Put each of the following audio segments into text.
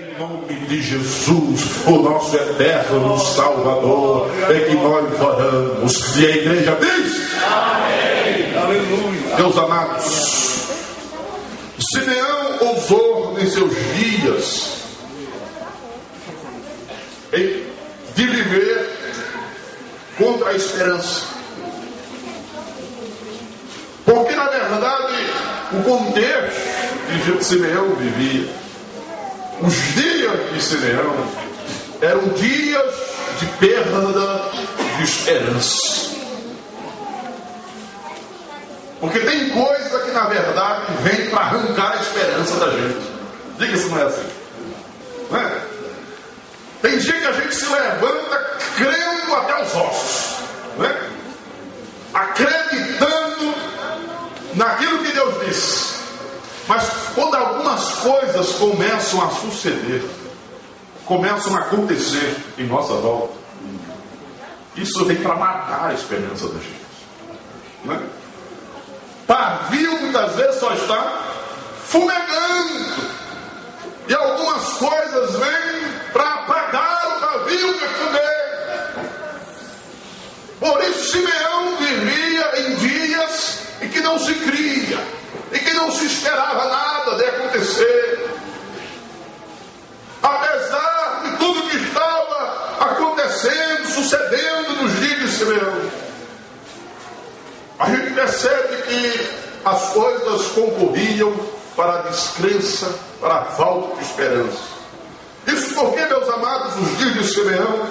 Em nome de Jesus, o nosso eterno Salvador, é que nós oramos. E a igreja diz: amém. Aleluia. Meus amados, Simeão ousou em seus dias de viver contra a esperança. Porque na verdade o contexto que Simeão vivia, os dias de Simeão eram dias de perda de esperança. Porque tem coisa que na verdade vem para arrancar a esperança da gente. Diga se não é assim, não é? Tem dia que a gente se levanta crendo até os ossos, não é? Acreditando naquilo que Deus disse. Mas quando algumas coisas começam a suceder, começam a acontecer em nossa volta, isso vem para matar a esperança da gente, não é? Pavio muitas vezes só está fumegando, e algumas coisas vêm para apagar o pavio que fumega. Por isso Simeão vivia em dias em que não se cria, em que não se esperava nada de acontecer. Apesar de tudo que estava acontecendo, sucedendo nos dias de Simeão, a gente percebe que as coisas concorriam para a descrença, para a falta de esperança. Isso porque, meus amados, os dias de Simeão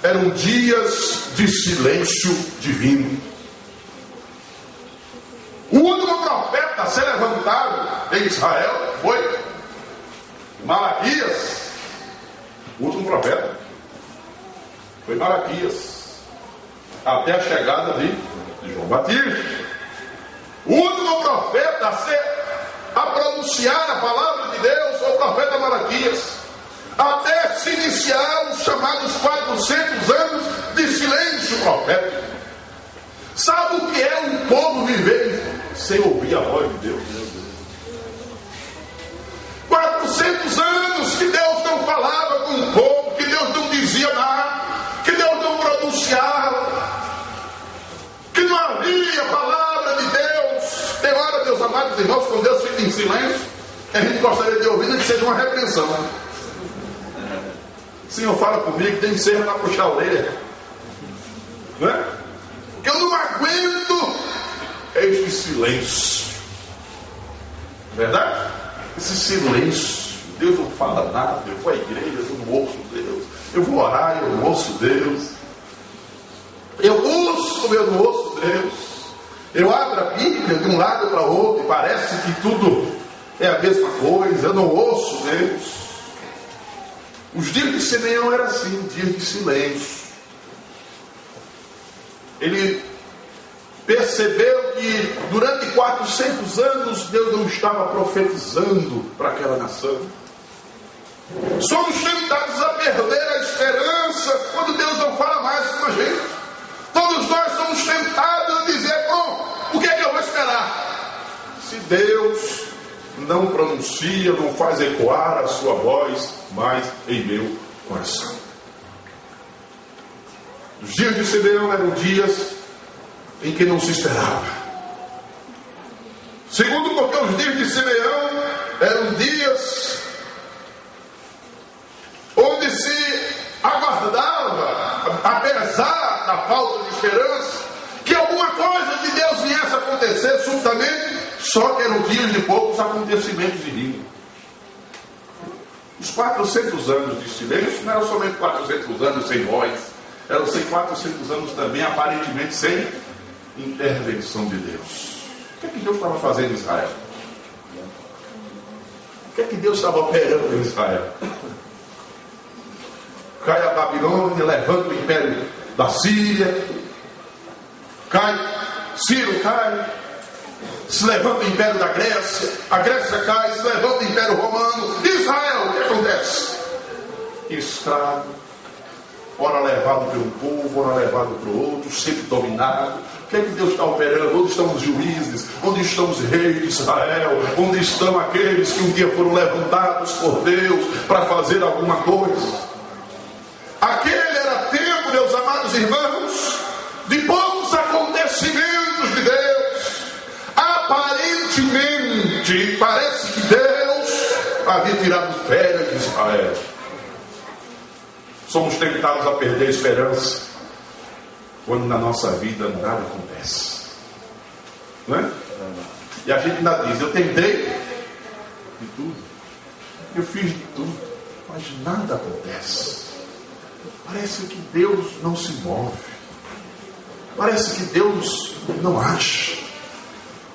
eram dias de silêncio divino. O último profeta a ser levantado em Israel foi Malaquias. O último profeta foi Malaquias, até a chegada de João Batista. O último profeta a pronunciar a palavra de Deus foi o profeta Malaquias, até se iniciar os chamados 400 anos de silêncio profético. Sabe o que é um povo viver sem ouvir a voz de Deus? 400 anos que Deus não falava com o povo, que Deus não dizia nada, que Deus não pronunciava, que não havia palavra de Deus. Tem hora, meus amados irmãos, quando Deus fica em silêncio, a gente gostaria de ouvir, nem que seja uma repreensão. O Senhor fala comigo, tem que ser para puxar a orelha, não é? Que eu não aguento este silêncio. Verdade? Esse silêncio. Deus não fala nada. Eu vou à igreja, eu não ouço Deus. Eu vou orar, eu não ouço Deus. Eu busco, eu não ouço Deus. Eu abro a Bíblia de um lado para o outro e parece que tudo é a mesma coisa. Eu não ouço Deus. Os dias de Simeão eram assim, dias de silêncio. Ele percebeu que durante 400 anos Deus não estava profetizando para aquela nação. Somos tentados a perder a esperança quando Deus não fala mais com a gente. Todos nós somos tentados a dizer: bom, o que é que eu vou esperar? Se Deus não pronuncia, não faz ecoar a sua voz mais em meu coração. Os dias de Simeão eram dias em que não se esperava. Segundo, porque os dias de Simeão eram dias onde se aguardava, apesar da falta de esperança, que alguma coisa de Deus viesse a acontecer subitamente, só que eram dias de poucos acontecimentos divinos. Os 400 anos de silêncio não eram somente 400 anos sem voz, eram 400 anos também aparentemente sem intervenção de Deus. O que é que Deus estava fazendo em Israel? O que é que Deus estava operando em Israel? Cai a Babilônia, levanta o império da Síria, Ciro cai, se levanta o império da Grécia, a Grécia cai, se levanta o império romano. Israel, o que acontece? Escravo, ora levado pelo povo, ora levado para o outro, sempre dominado. O que é que Deus está operando? Onde estão os juízes? Onde estão os reis de Israel? Onde estão aqueles que um dia foram levantados por Deus para fazer alguma coisa? Aquele era tempo, meus amados irmãos, de poucos acontecimentos de Deus. Aparentemente, parece que Deus havia tirado férias de Israel. Somos tentados a perder a esperança quando na nossa vida nada acontece, não é? E a gente ainda diz: eu tentei de tudo, eu fiz de tudo, mas nada acontece. Parece que Deus não se move, parece que Deus não age,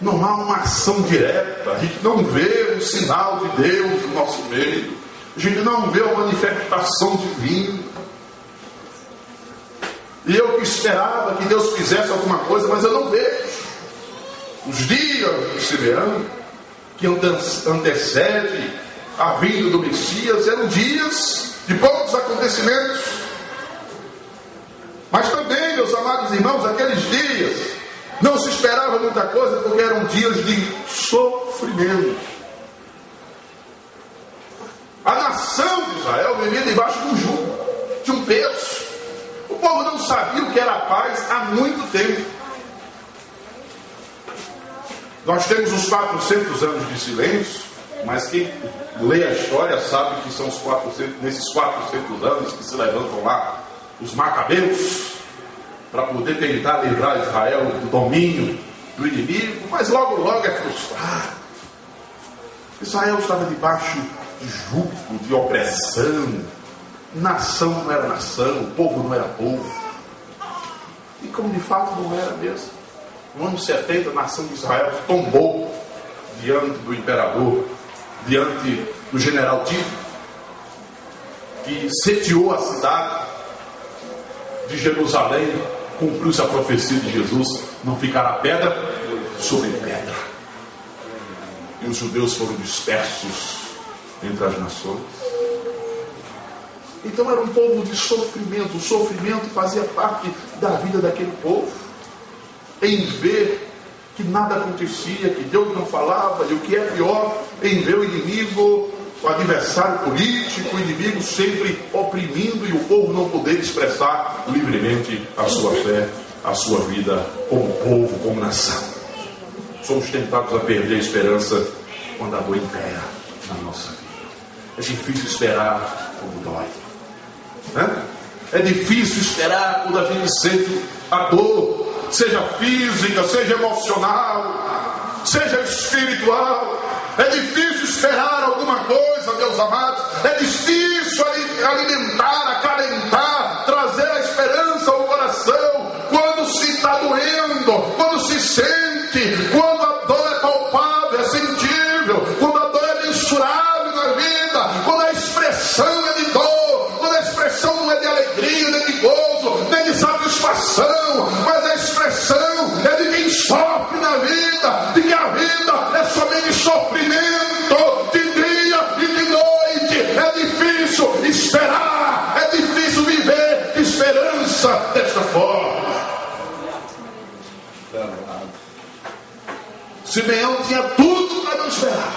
não há uma ação direta, a gente não vê um sinal de Deus no nosso meio, a gente não vê uma manifestação divina. E eu que esperava que Deus fizesse alguma coisa, mas eu não vejo. Os dias de Simeão, que antecede a vinda do Messias, eram dias de poucos acontecimentos. Mas também, meus amados irmãos, aqueles dias não se esperava muita coisa, porque eram dias de sofrimento. A nação de Israel vivia debaixo de um jugo, de um peso. O povo não sabia o que era paz há muito tempo. Nós temos os 400 anos de silêncio, mas quem lê a história sabe que são os 400, nesses 400 anos que se levantam lá os macabeus para poder tentar livrar Israel do domínio do inimigo, mas logo é frustrado. Israel estava debaixo de jugo, de opressão. Nação não era nação, o povo não era povo. E como de fato não era mesmo. No ano 70, a nação de Israel tombou diante do imperador, diante do general Tito, que sitiou a cidade de Jerusalém. Cumpriu-se a profecia de Jesus: não ficará pedra sobre pedra. E os judeus foram dispersos entre as nações. Então era um povo de sofrimento. O sofrimento fazia parte da vida daquele povo, em ver que nada acontecia, que Deus não falava, e o que é pior, em ver o inimigo, o adversário político, o inimigo sempre oprimindo, e o povo não poder expressar livremente a sua fé, a sua vida como povo, como nação. Somos tentados a perder a esperança quando a dor impera na nossa vida. É difícil esperar quando dói. É difícil esperar quando a gente sente a dor, seja física, seja emocional, seja espiritual. É difícil esperar alguma coisa, meus amados. É difícil alimentar, acalentar, trazer a esperança ao coração quando se está doendo, quando se sente, quando a dor é palpável, é sentível, quando a dor é mensurável na vida, quando a expressão é de dor, quando a expressão não é de alegria, nem de gozo, nem de satisfação, mas a expressão é de quem sofre na vida, de que a vida é somente sofrimento, de dia e de noite. É difícil esperar, é difícil viver esperança desta forma. Simeão tinha tudo para não esperar.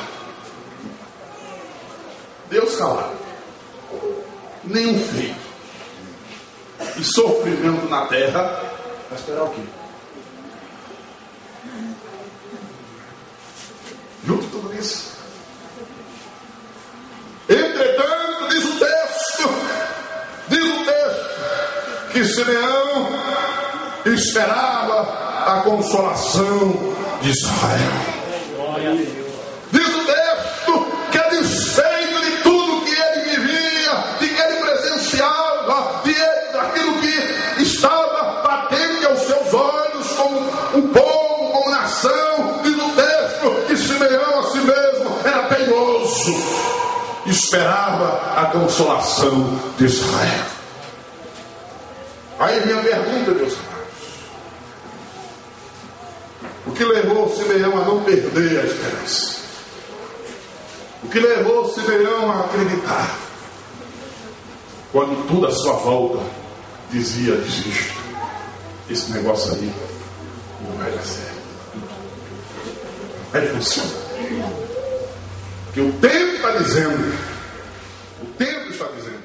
Deus calado, nenhum filho, e sofrimento na terra. Vai esperar o quê? Junto com tudo isso. Entretanto, diz o texto, que Simeão esperava a consolação de Israel. Diz o texto que, a despeito de tudo que ele vivia, de que ele presenciava, daquilo que estava patente aos seus olhos como um povo, como nação, diz o texto que Simeão a si mesmo era teimoso, esperava a consolação de Israel. Aí vem a pergunta, meus irmãos: o que levou Simeão a não perder a esperança? O que levou Simeão a acreditar quando tudo à sua volta dizia: desisto, esse negócio aí não vai dar certo. Aí funciona. Porque o tempo está dizendo. O tempo está dizendo.